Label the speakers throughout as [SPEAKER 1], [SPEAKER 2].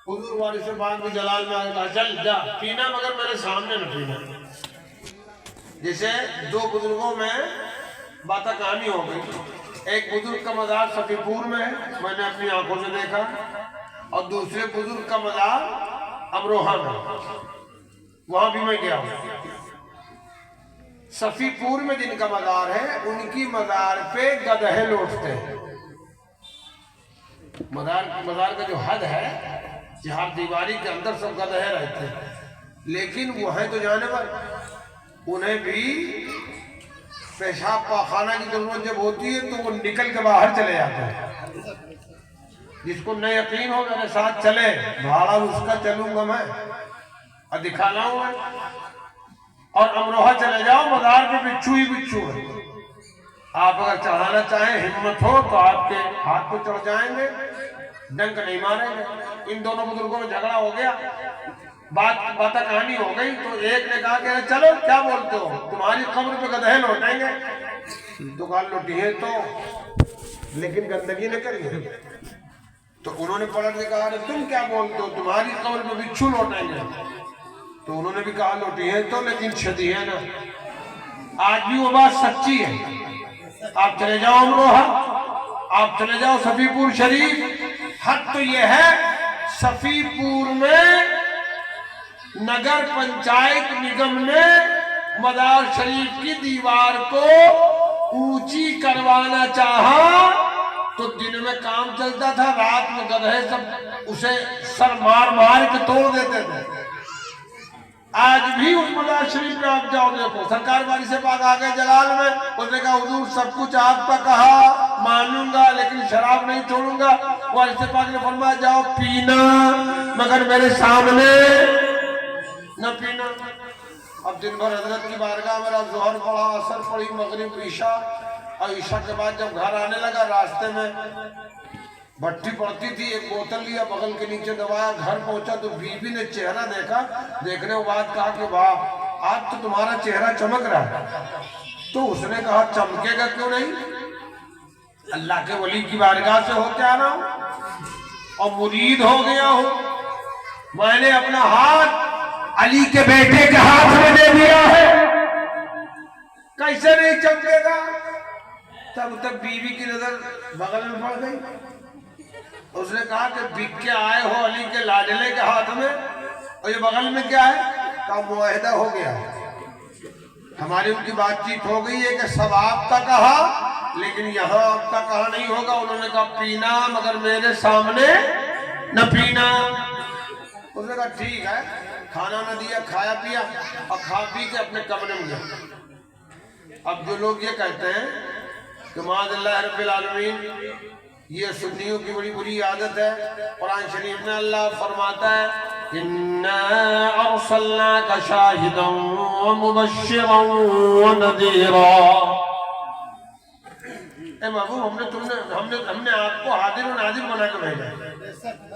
[SPEAKER 1] हुजूर वारिस पाक भी जलाल में आया, चल जा पीना मगर मेरे सामने न पीना। जैसे दो बुजुर्गों में बात कहानी हो गई। एक बुजुर्ग का मजार सफीपुर में है, मैंने अपनी आंखों से देखा, और दूसरे बुजुर्ग का मजार अमरोहा में, वहां भी मैं गया हूं। सफीपुर में जिनका मजार है उनकी मजार पे गधे लौटते हैं। मजार का जो हद है, जहां दीवारी के अंदर सब गधे रहते हैं, लेकिन वो है तो जानवर, उन्हें भी पेशाब पाखाना की जरूरत जब होती है तो वो निकल के बाहर चले जाते हैं। जिसको न यकीन हो मेरे साथ चले, भाड़ा उसका चलूंगा मैं और दिखा लाऊं मैं। और अमरोहा चले जाओ, मजार पे बिच्छू ही बिच्छू है। आप अगर चढ़ाना चाहें, हिम्मत हो तो आपके हाथ पे चढ़ जाएंगे, डंक नहीं मारेंगे। इन दोनों बुजुर्गों में झगड़ा हो गया, बात कहानी हो गई। तो एक ने कहा कि चलो क्या बोलते हो, तुम्हारी कब्र पे गधे लौटेंगे। तो कहा लौटिए तो, लेकिन गंदगी न करिए। तो उन्होंने पलट के कहा तुम क्या बोलते हो, तुम्हारी कब्र पे बिच्छू लौटेंगे। तो उन्होंने भी कहा लौटिए तो, लेकिन छदिए ना। आज भी वो बात सच्ची है। आप चले जाओ अमरोहा, आप चले जाओ सफीपुर शरीफ। हद तो ये है, सफीपुर में नगर पंचायत निगम ने मजार शरीफ की दीवार को ऊंची करवाना चाहा तो दिन में काम चलता था, रात में गधे सब उसे सर मार मार के तोड़ देते थे। आज भी उस मजार शरीफ में आप जाओ, देखो सरकार वाली से पाक आ गए जलाल में, उसने कहा हुजूर सब कुछ आपका कहा मानूंगा, लेकिन शराब नहीं छोड़ूंगा। वाली से पाक ने फरमाया जाओ पीना मगर मेरे सामने न पीना। अब दिन भर हजरत की बारगाह मेरा जोहर पढ़ा, असर पढ़ी, मगरिब, ईशा, और ईशा के बाद जब घर आने लगा रास्ते में भट्टी पड़ती थी, एक बोतल लिया, बगल के नीचे दबाया, घर पहुंचा तो बीबी ने चेहरा देखा, देखने के बाद कहा कि वाह आज तो तुम्हारा चेहरा चमक रहा है। तो उसने कहा चमकेगा क्यों नहीं, अल्लाह के वली की बारगाह से होके आ रहा हूं और मुरीद हो गया हूं। मैंने अपना हाथ अली के बेटे के हाथ में दे दिया है, कैसे नहीं चमकेगा। तब तक बीवी की नजर बगल में पड़ गई। उसने कहा कि बिक के आए हो अली के लाडले के हाथ में, और ये बगल में क्या है, का मुआहदा हो गया। हमारी उनकी बातचीत हो गई है कि सब आपका कहा, लेकिन यहाँ आपका कहा नहीं होगा। उन्होंने कहा पीना मगर मेरे सामने न पीना। उसने कहा ठीक है, खाना न दिया, खाया पिया और खा पी के अपने कमरे में गया। अब जो लोग ये कहते हैं कि माज़अल्लाह रब्बिल आलमीन, ये सुन्नियों की बड़ी बुरी आदत है। कुरान शरीफ में अल्लाह फरमाता है इन्ना अरसलनाका शाहिदन व मुबश्शिरन व नज़ीरा। ए महबूब, हमने आपको हाजिर और नाजिर बना के भेजा।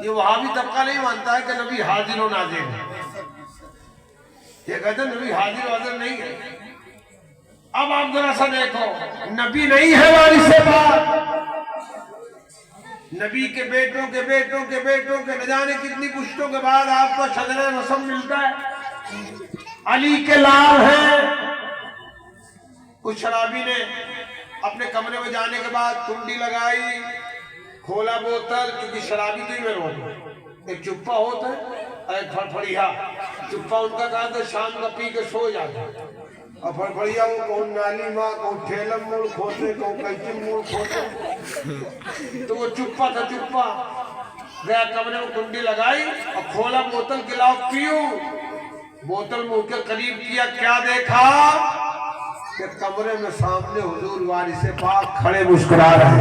[SPEAKER 1] ये वहाबी तबका नहीं मानता है कि नबी हाजिर और नाजिर है। ये कहते हैं नबी हाजिर वाजिर नहीं है। अब आप जरा सा देखो, नबी नहीं है वारिस पाक, नबी के बेटों के बेटों के बेटों के न जाने कितनी पुश्तों के बाद आपको शजर रसम मिलता है। अली के लाल हैं। उस शराबी ने अपने कमरे में जाने के बाद कुंडी लगाई, खोला बोतल, क्योंकि शराबी तो ही में रोक, एक चुप्पा होता है और एक फड़फड़िया। चुप्पा उनका कहा था शाम का पी के सो जाता, और फड़फड़िया वो कौन नाली माँ, कौन ठेलम मूल खोते, कौन कैची मूल खोते। तो वो चुप्पा था, चुप्पा गया कमरे में, कुंडी लगाई और खोला बोतल, गिलाओ पियो। बोतल मुंह के करीब किया, क्या देखा कि कमरे में सामने हुजूर वारिस पाक खड़े मुस्कुरा रहे।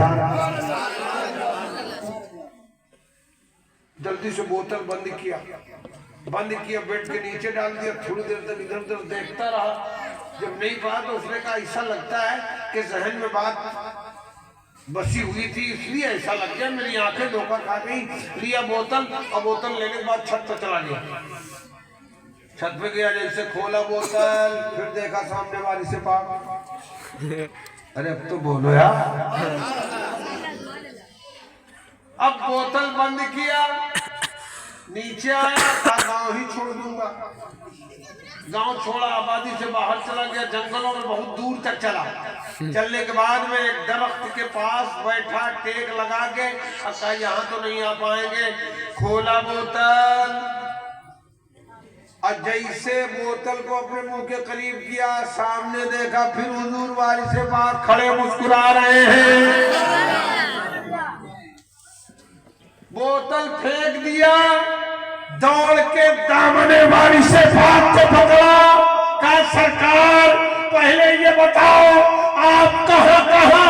[SPEAKER 1] जल्दी से बोतल बंद किया, बेड के नीचे डाल दिया। थोड़ी देर तक इधर उधर देखता रहा, जब नहीं पाया तो उसने कहा ऐसा लगता है कि जहन में बात बसी हुई थी, इसलिए ऐसा लग गया, मेरी आंखें धोखा खा गई। लिया बोतल, और बोतल लेने के बाद छत पर चला गया। छत पे गया, जैसे खोला बोतल, फिर देखा सामने वारिस पाक। अरे अब तो बोलो यार। अब बोतल बंद किया, नीचे आया था, गांव ही छोड़ दूंगा। गांव छोड़ा, आबादी से बाहर चला गया, जंगलों में बहुत दूर तक चला। चलने के बाद में एक दरख्त के पास बैठा, टेक लगा के, कहा यहाँ तो नहीं आ पाएंगे। खोला बोतल और जैसे बोतल को अपने मुंह के करीब किया, सामने देखा फिर हुजूर वाली से बात खड़े मुस्कुरा रहे हैं। बोतल फेंक दिया, दौड़ के दामने वाली से बात को पकड़ा। कहा सरकार पहले ये बताओ आप कहां कहां